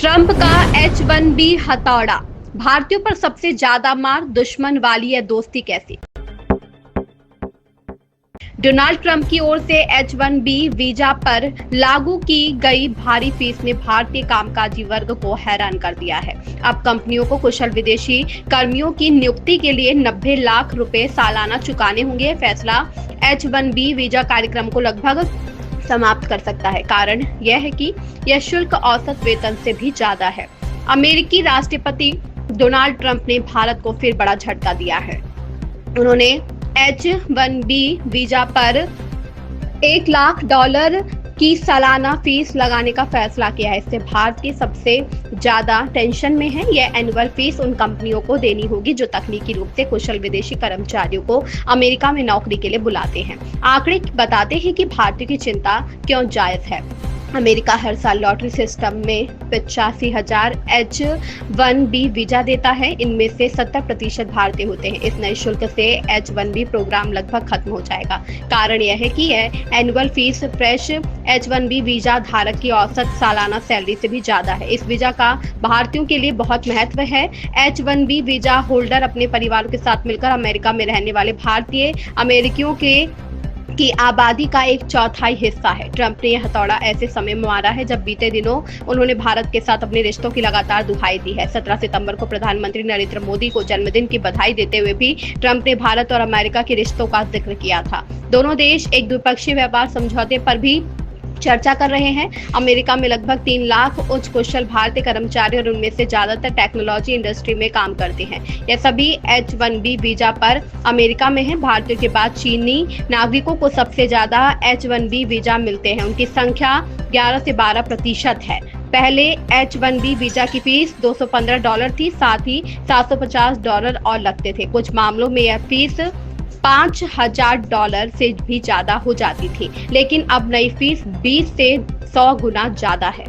Trump का H1B हथौड़ा, भारतीयों पर सबसे ज्यादा मार, दुश्मन वाली है दोस्ती कैसी। डोनाल्ड ट्रंप की ओर से H1B वीजा पर लागू की गई भारी फीस ने भारतीय कामकाजी वर्ग को हैरान कर दिया है। अब कंपनियों को कुशल विदेशी कर्मियों की नियुक्ति के लिए 90 लाख रुपए सालाना चुकाने होंगे। फैसला H1B वीजा कार्यक्रम को लगभग समाप्त कर सकता है। कारण यह है कि यह शुल्क औसत वेतन से भी ज्यादा है। अमेरिकी राष्ट्रपति डोनाल्ड ट्रंप ने भारत को फिर बड़ा झटका दिया है। उन्होंने H1B वीजा पर $1 लाख की सालाना फीस लगाने का फैसला किया है। इससे भारतीय सबसे ज्यादा टेंशन में है। यह एनुअल फीस उन कंपनियों को देनी होगी जो तकनीकी रूप से कुशल विदेशी कर्मचारियों को अमेरिका में नौकरी के लिए बुलाते हैं। आंकड़े बताते हैं कि भारतीयों की चिंता क्यों जायज है। अमेरिका हर साल लॉटरी सिस्टम में 85,000 H1B वीजा देता है। इनमें से 70% भारतीय होते हैं। इस नए शुल्क से H1B प्रोग्राम लगभग खत्म हो जाएगा। कारण यह है कि यह annual fees fresh H1B visa धारक की औसत सालाना सैलरी से भी ज्यादा है। इस वीजा का भारतीयों के लिए बहुत महत्व है। H1B वीजा होल्डर अपने परिवारों के साथ मिलकर अमेरिका में रहने वाले भारतीय अमेरिकियों की आबादी का 1/4 हिस्सा है। ट्रंप ने यह हथौड़ा ऐसे समय में मारा है जब बीते दिनों उन्होंने भारत के साथ अपने रिश्तों की लगातार दुहाई दी है। 17 सितंबर को प्रधानमंत्री नरेंद्र मोदी को जन्मदिन की बधाई देते हुए भी ट्रंप ने भारत और अमेरिका के रिश्तों का जिक्र किया था। दोनों देश एक द्विपक्षीय व्यापार समझौते पर भी चर्चा कर रहे हैं। अमेरिका में लगभग 3 लाख उच्च कुशल भारतीय कर्मचारी और उनमें से ज्यादातर टेक्नोलॉजी इंडस्ट्री में काम करते हैं। यह सभी H1B वीजा पर अमेरिका में हैं। भारतीयों के बाद चीनी नागरिकों को सबसे ज्यादा H1B वीजा मिलते हैं। उनकी संख्या 11 से 12% है। पहले H1B वीजा की फीस $215 थी, साथ ही $750 और लगते थे। कुछ मामलों में यह फीस $5,000 से भी ज्यादा हो जाती थी, लेकिन अब नई फीस 20 से 100 गुना ज्यादा है।